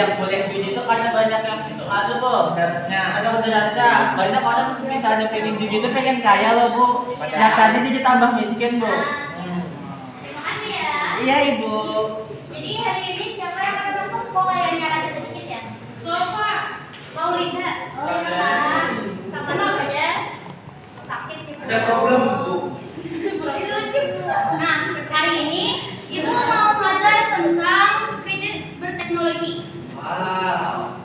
diajak boleh judi itu karena banyak yang itu ada bu, ada mudaratnya. Banyak orang misalnya pengen judi itu pengen kaya loh bu. Nyatanya jadi tambah miskin bu. Terima kasih ya. Iya ibu. Jadi hari ini siapa yang akan masuk? Kok kayaknya ada sedikit ya? Sofa. Maulida. Oh iya. Sama dong aja. Sakit sih. Ada problem bu. Nah, hari ini ibu mau belajar tentang kritis berteknologi. Wow.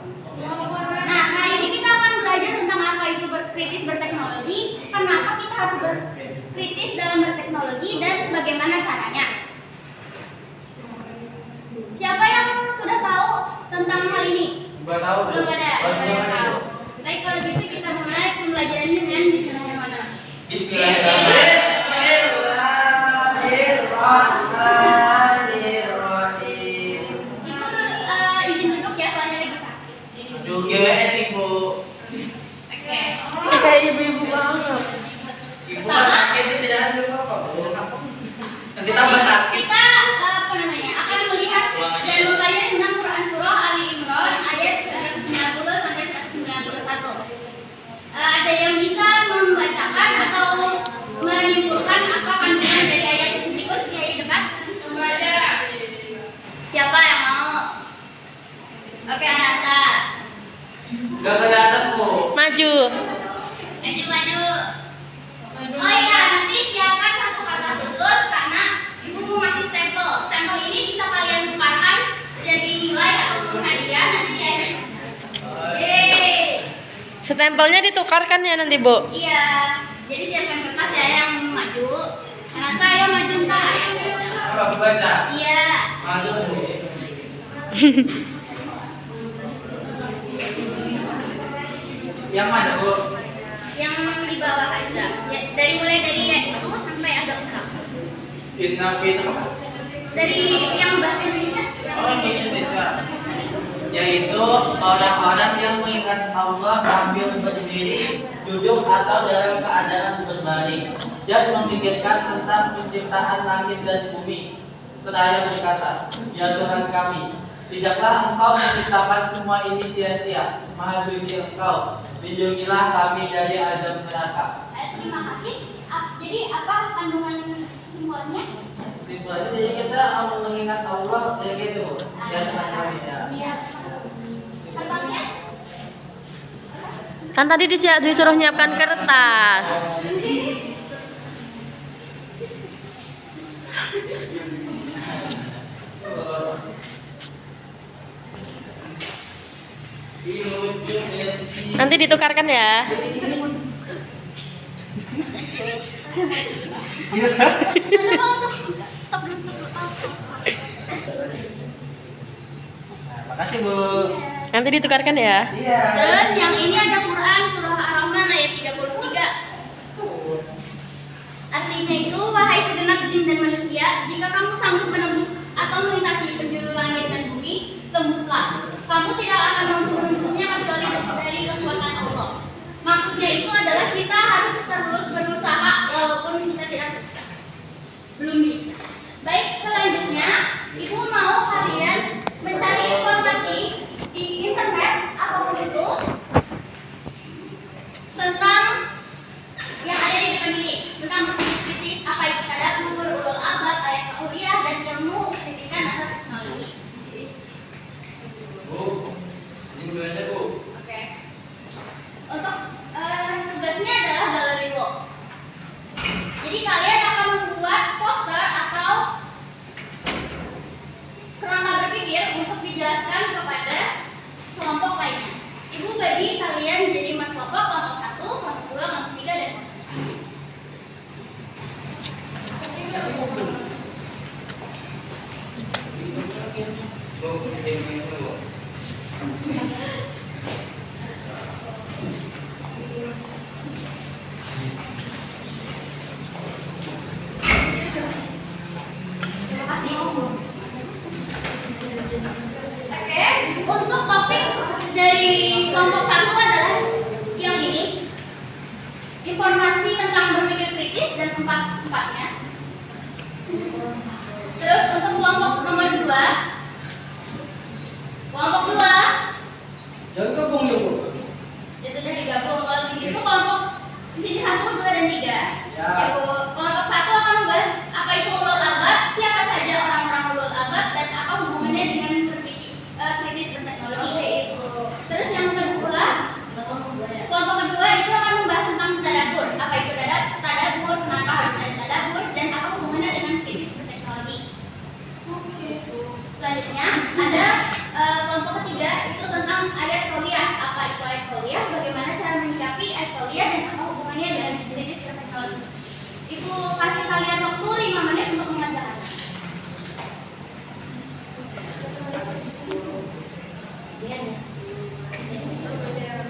Nah, hari ini kita akan belajar tentang apa itu kritis berteknologi, kenapa kita harus berkritis dalam berteknologi, dan bagaimana caranya. Siapa yang sudah tahu tentang hal ini? Gak tahu bu. Belum ada yang tahu. Baik, kalau gitu kita mulai pembelajarannya dengan bismillahirrahmanirrahim. Bismillahirrahmanirrahim. Ibu izin duduk ya, soalnya lagi sakit. Juga sih bu. Oke. Kayak ibu-ibu banget. Ibu mah sakit itu jangan dulu apa bu. Nanti tambah sakit. Kita akan melihat dan mempelajari tentang Quran surah Ali Imran ayat 190 sampai 191. Ada yang bisa membacakan atau menyimpulkan apa kandungan dari ayat itu berikut di ayat depan? Siapa yang mau? Oke, Ananta. Gak kelihatan bu. Maju. Maju. Oh iya, nanti siapkan satu kata khusus karena ibu mau ngasih stempel. Stempel ini bisa kalian tukarkan jadi nilai ataupun hadiah nanti di akhir. Yeay. Stempelnya ditukarkan ya nanti, Bu. Iya, jadi siapkan kertas ya yang maju. Ananta, ayo maju ntar. Apa bu baca? Iya. Maju bu. Yang mana bu? Yang di bawah aja. Ya, mulai dari yang itu sampai agak belakang. Fitnah apa? Dari yang bahasa Indonesia. Oh di Indonesia. Yaitu orang-orang yang mengingat Allah sambil berdiri, duduk atau dalam keadaan berbaring dan memikirkan tentang penciptaan langit dan bumi. Seraya berkata, ya Tuhan kami, tidaklah Engkau menciptakan semua ini sia-sia. Maha suci Engkau, lindungilah kami dari azab neraka. Terima kasih. Jadi apa kandungan simbolnya? Simpulannya jadi kita mengingat Allah ya gitu, ya Tuhan kami ya. Iya. Kertasnya? Kan tadi disuruh nyiapkan kertas. Nanti ditukarkan ya. Stop dulu. Makasih Bu. Nanti ditukarkan ya. Iya. Terus yang ini ada Quran surah Ar-Rahman ayat 33. Artinya itu, wahai segenap jin dan manusia, jika kamu sanggup menembus atau melintasi penjuru langit dan bumi, tembuslah. Kamu tidak akan mampu menembusnya kecuali dari kekuatan Allah. Maksudnya itu adalah kita harus terus berusaha walaupun kita tidak bisa. Belum bisa. Baik, selanjutnya Ibu mau kalian mencari informasi di internet apapun itu tentang yang ada di depan ini, tentang kritis, apa itu tadabbur, ulul albab, ayat kuliah, dan ilmu pendidikan asal teknologi. Bu, ini gimana Bu? Oke. Untuk tugasnya adalah galeri walk. Jadi kalian akan membuat poster atau kerangka berpikir untuk dijelaskan kepada kelompok lainnya. Ibu bagi kalian jadi 4 kelompok, kelompok 1, kelompok 2, kelompok 3, dan kelompok 4. Terima kasih. Oke, untuk topik dari kelompok 1 adalah yang ini, informasi tentang berpikir kritis dan empat-empatnya. Terus untuk kelompok nomor 2, Kelompok 2. Jangan gabung ya, Bu. Ya sudah digabung. Kalau begitu kelompok di sini 1, 2, dan 3. Ya. Ya Bu. Kelompok 1 akan membahas apa itu ulul albab, siapa saja orang-orang ulul albab, dan apa hubungannya dengan kritis berteknologi. Terus yang kedua, kelompok kedua itu akan membahas tentang tadabbur. Apa itu tadabbur, kenapa harus ada tadabbur, dan apa hubungannya dengan kritis berteknologi. Selanjutnya ada kelompok ketiga itu tentang ayat qauliyah. Apa itu ayat qauliyah? Bagaimana cara menyikapi ayat qauliyah dan apa hubungannya dengan kritis berteknologi. Ibu kasih kalian waktu 5 menit untuk mengerjakan.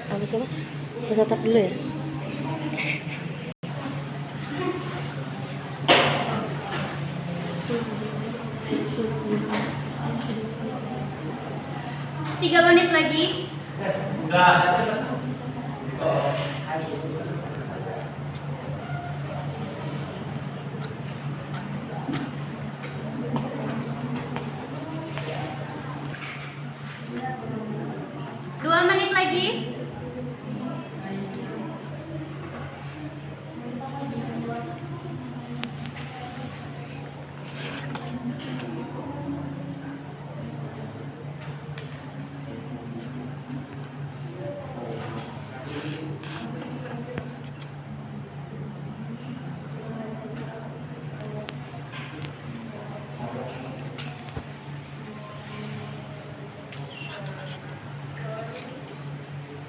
Habis apa? Bisa tap dulu ya. Tiga menit lagi. Udah. Dua menit lagi.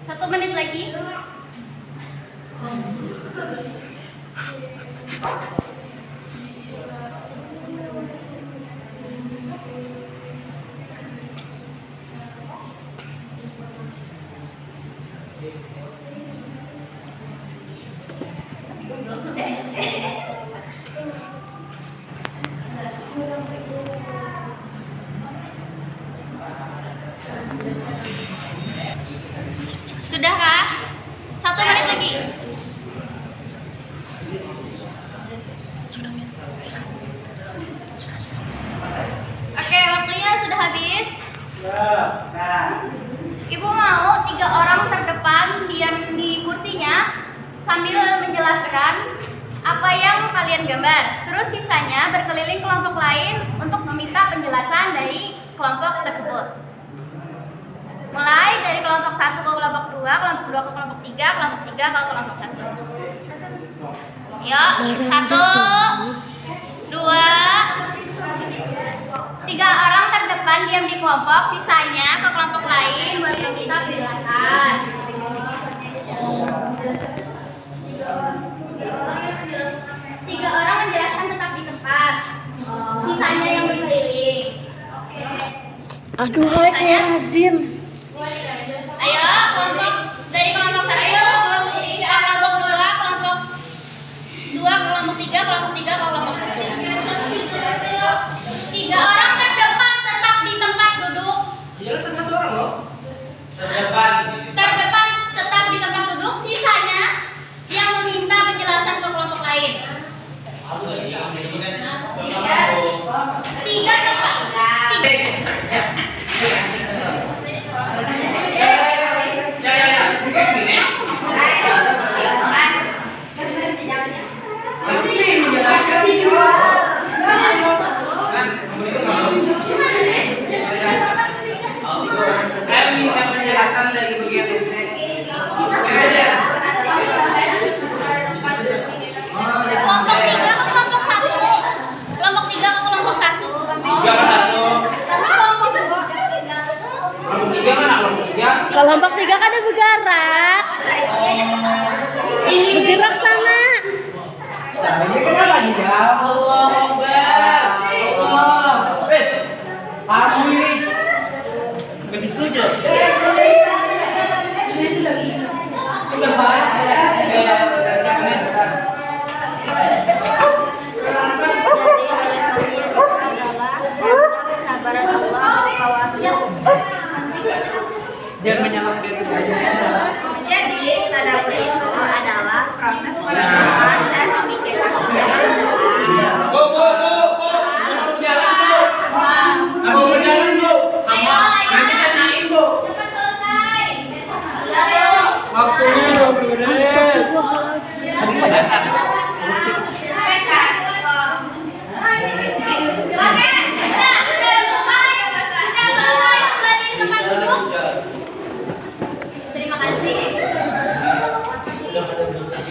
Satu menit lagi. Sudah kah? 1 menit lagi. Oke, waktunya sudah habis. Ibu mau 3 orang terdepan diam di kursinya sambil menjelaskan apa yang kalian gambar. Terus sisanya berkeliling kelompok lain untuk meminta penjelasan dari kelompok tersebut. Mulai dari kelompok 1 ke kelompok 2, kelompok 2 ke kelompok 3, kelompok 3 ke kelompok 1. Yuk, 1, 2, 3 orang terdepan diam di kelompok, sisanya ke kelompok lain buat meminta penjelasan. 3 orang menjelaskan tetap di tempat, sisanya yang berkeliling. Aduh, hai kayak rajin. Ayo, kelompok dari kelompok 1 ke kelompok 2, kelompok 2 ke kelompok 3, kelompok 3 ke kelompok 1. 3 orang terdepan tetap di tempat duduk. Terdepan tetap di tempat duduk, sisanya yang meminta penjelasan ke kelompok lain. 3 tempat. 3 Kelompok 3 kan ada bergerak. Bergerak sana. Ini kenapa nih ya? Allah Akbar. Allah. Kamu ini Bagi sujud. udah baik. kesabaran Allah Jangan menyalahkan diri. Jadi tadabbur itu adalah proses merenungkan dan memikirkan sejarah mendalam. Bu. Mau jalan, Bu. Mau jalan, Bu. Ayo, Nanti kan naik Terima kasih. Sudah ada dosa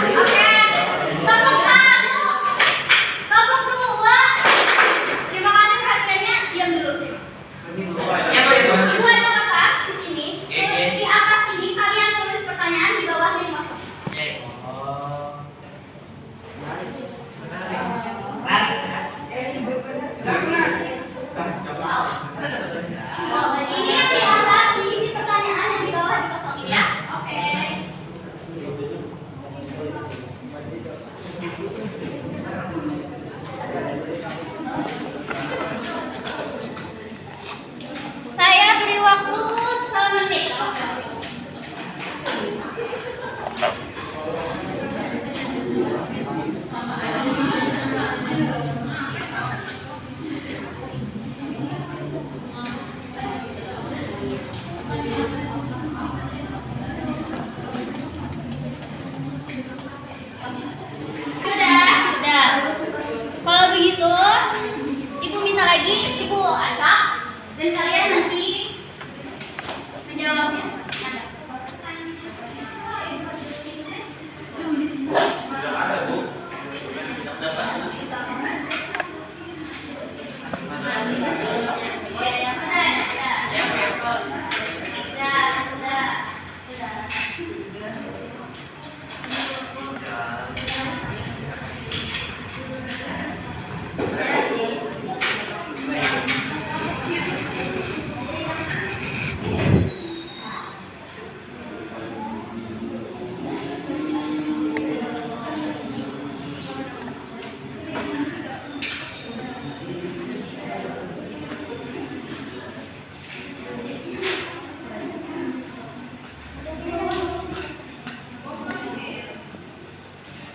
Oke, kelompok satu, kelompok dua. Terima kasih perhatiannya. Diam dulu. Ibu ada kertas di sini. Di atas ini kalian tulis pertanyaan, di bawahnya kosong. Ini yang di atas diisi pertanyaan, yang di bawah dikosongin ya. Oke. Saya beri waktu 1 menit. Sudah. Kalau begitu, Ibu minta lagi, Ibu acak dan kalian nanti menjawabnya.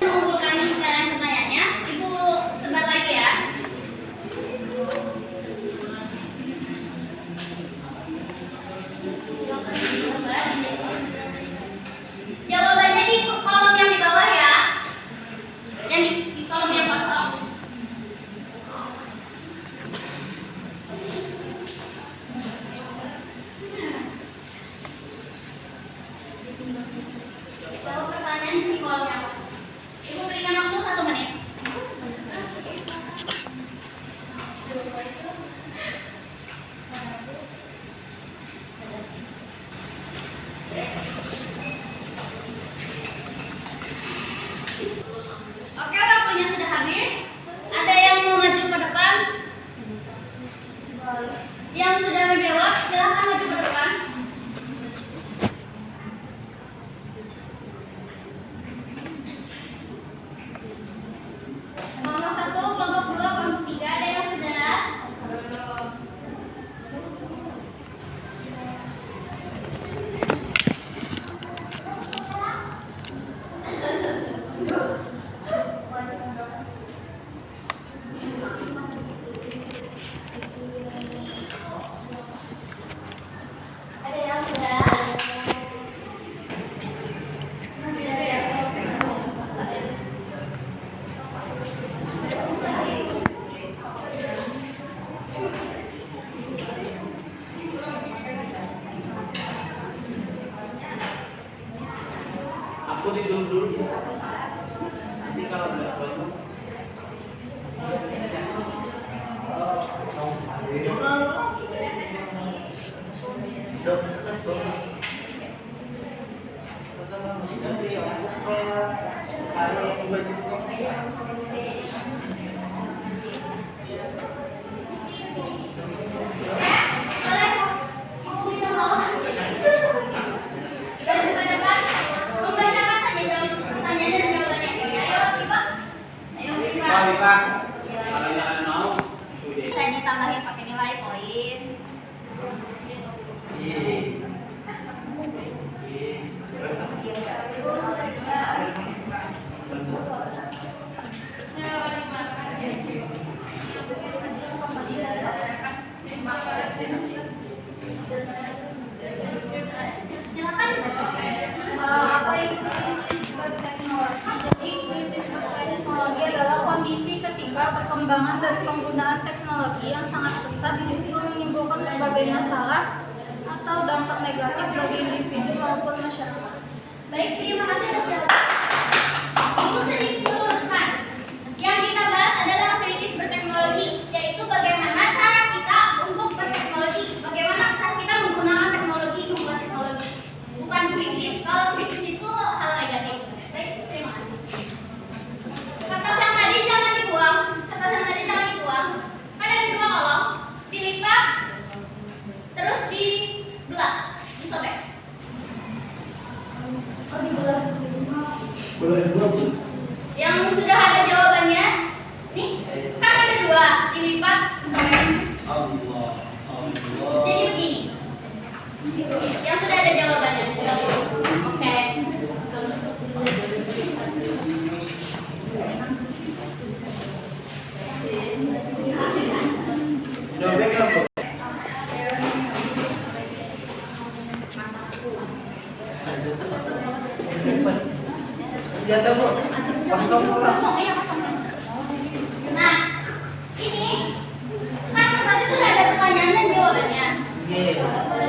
Mengumpulkan sekalian pertanyaannya, Ibu sebar lagi ya. Jawabannya di kolom yang di bawah ya. Yang di kolom yang kosong. Jawab pertanyaan di kolom yang kosong. Ibu berikan waktu 1 menit. Oke, waktunya sudah habis. Ada yang mau maju ke depan? Yang sudah menjawab, silahkan maju ke depan. Kelompok 1, kelompok 2, kelompok 3, ada yang sudah? Ada yang sudah? Aku tidur dulu. Nanti kalau nggak bangun. Ibu minta tolong. Dan ke depan, membacakan saja jawab pertanyaan dan jawabannya. Ayo, Ibu. Ayo, Ibu. Bisa ditambahin pakai nilai poin. perkembangan dan penggunaan teknologi yang sangat pesat justru menimbulkan berbagai masalah atau dampak negatif bagi individu maupun masyarakat. Baik, terima kasih atas jawaban. Ibu sedikit meluruskan. Yang kita bahas adalah kritis berteknologi, yaitu bagaimana cara kita untuk berteknologi, bagaimana cara kita menggunakan teknologi membuat teknologi. Bukan krisis. Kalau krisis itu hal negatif. Baik, terima kasih. Kertas yang tadi jangan dibuang. Kertas yang tadi jangan dibuang. Kan ada dua kolom. Dilipat, terus dibelah, disobek. Yang sudah ada jawabannya, nih kan ada dua, dilipat, disobek. Allah. Jadi begini. Yang sudah ada jawabannya. Oke. Jatuh bu. Kosong pula. Kosong ya, kosong. Nah, ini kan tadi sudah ada pertanyaan dan jawabannya.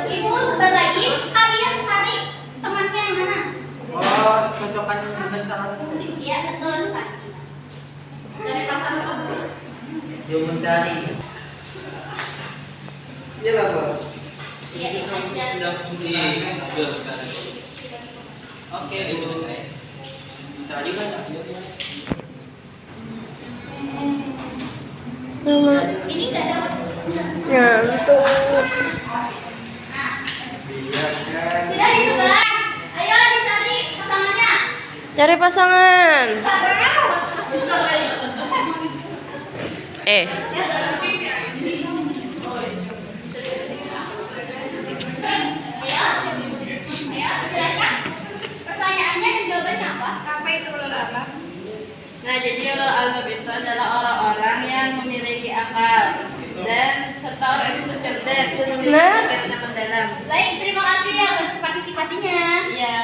Ibu sebentar lagi kalian cari temannya yang mana? Oh, cocokan yang besar sangat. Ya, betul sekali. Dari pasar-pasar. Dia mencari. Iya lah bu. Iya, aja. Oke, dulu saya. Cari kan? Ini nggak dapat. Ngantuk. Sudah di sebelah. Ayo dicari pasangannya. Cari pasangan. Ayo, jelaskan. Pertanyaannya dan jawabannya apa? Apa itu ulama? Nah, jadi ulama itu adalah orang-orang yang memiliki akal dan serta orang itu cerdas dan memiliki pikiran yang mendalam. Baik, terima kasih atas partisipasinya. Iya.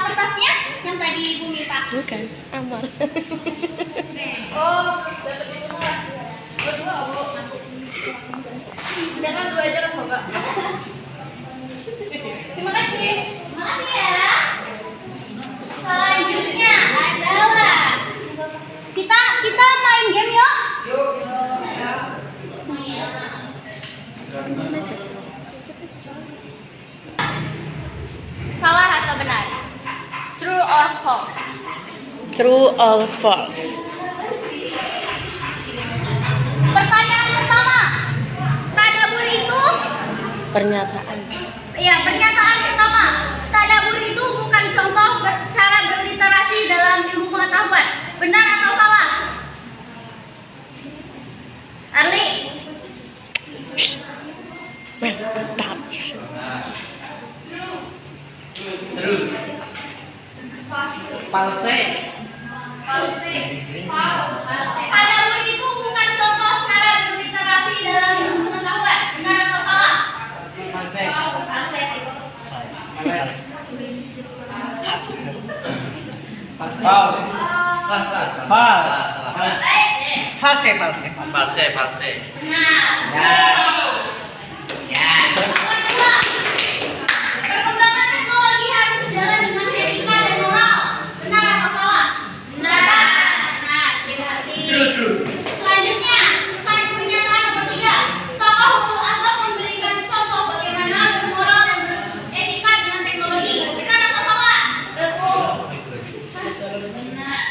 Kertasnya yang tadi Ibu minta. Bukan, amal. Oh, dapat itu semua. Oh, dua, Bu. Jangan dua aja kan, Bapak. Terima kasih. Terima kasih ya. Selanjutnya adalah kita main game yuk. Yuk. Salah atau benar? True or false? True or false? Pertanyaan pertama. Tadabur itu? Pernyataan. Ya, pernyataan pertama. Tadabur itu bukan contoh cara berliterasi dalam ilmu pengetahuan. Benar atau salah? Arli? Mantap. Terus. Palse. Tadabur itu bukan contoh cara berliterasi dalam ilmu pengetahuan. Benar atau salah? Palse. False. Baik. Palse. Nah, kedua, perkembangan teknologi harus sejalan dengan etika dan moral. Benar atau salah? Benar. Terima kasih. Selanjutnya, pernyataan nomor 3. Tokoh Ulul Albab memberikan contoh bagaimana bermoral dan beretika dengan teknologi. Benar atau salah?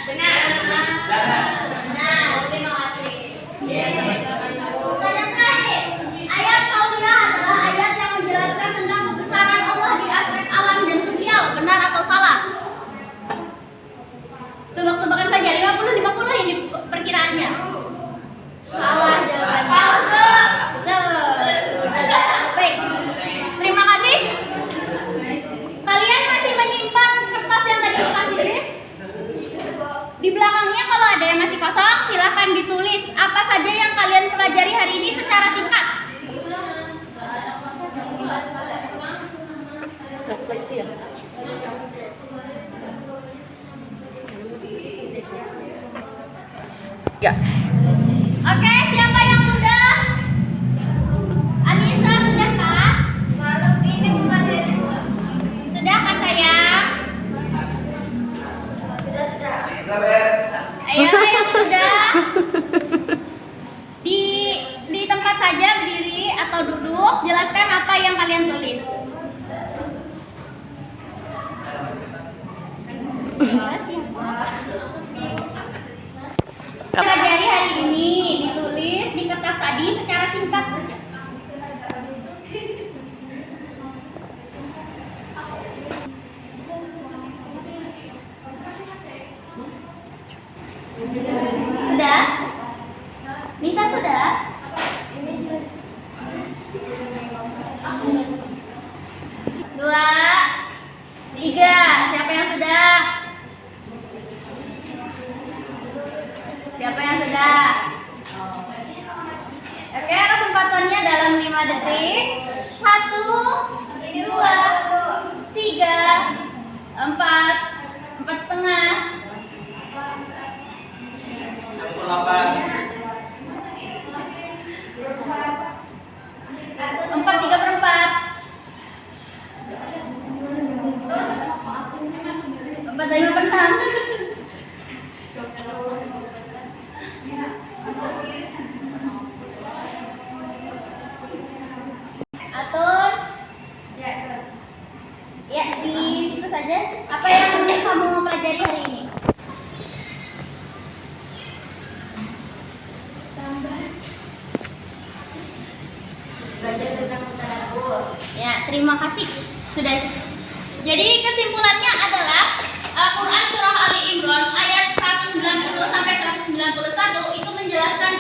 Benar. Terima kasih. Pertanyaan terakhir. Ayo jelaskan apa yang kalian tulis. Pelajari hari ini ditulis di kertas tadi secara singkat saja. Sudah? Nisa sudah? Dua, tiga. Siapa yang sudah? Siapa yang sudah? Oke, kesempatannya dalam 5 detik. 1, 2, 3, 4, 4,5. 8. 4, 3/4. 4, 5/6. Atur. Ya, di situ saja. Apa yang kamu pelajari hari ini? Belajar tentang tadabbur. Ya, terima kasih. Sudah. Jadi kesimpulannya adalah Quran surah Ali Imran ayat 190 sampai 191 itu menjelaskan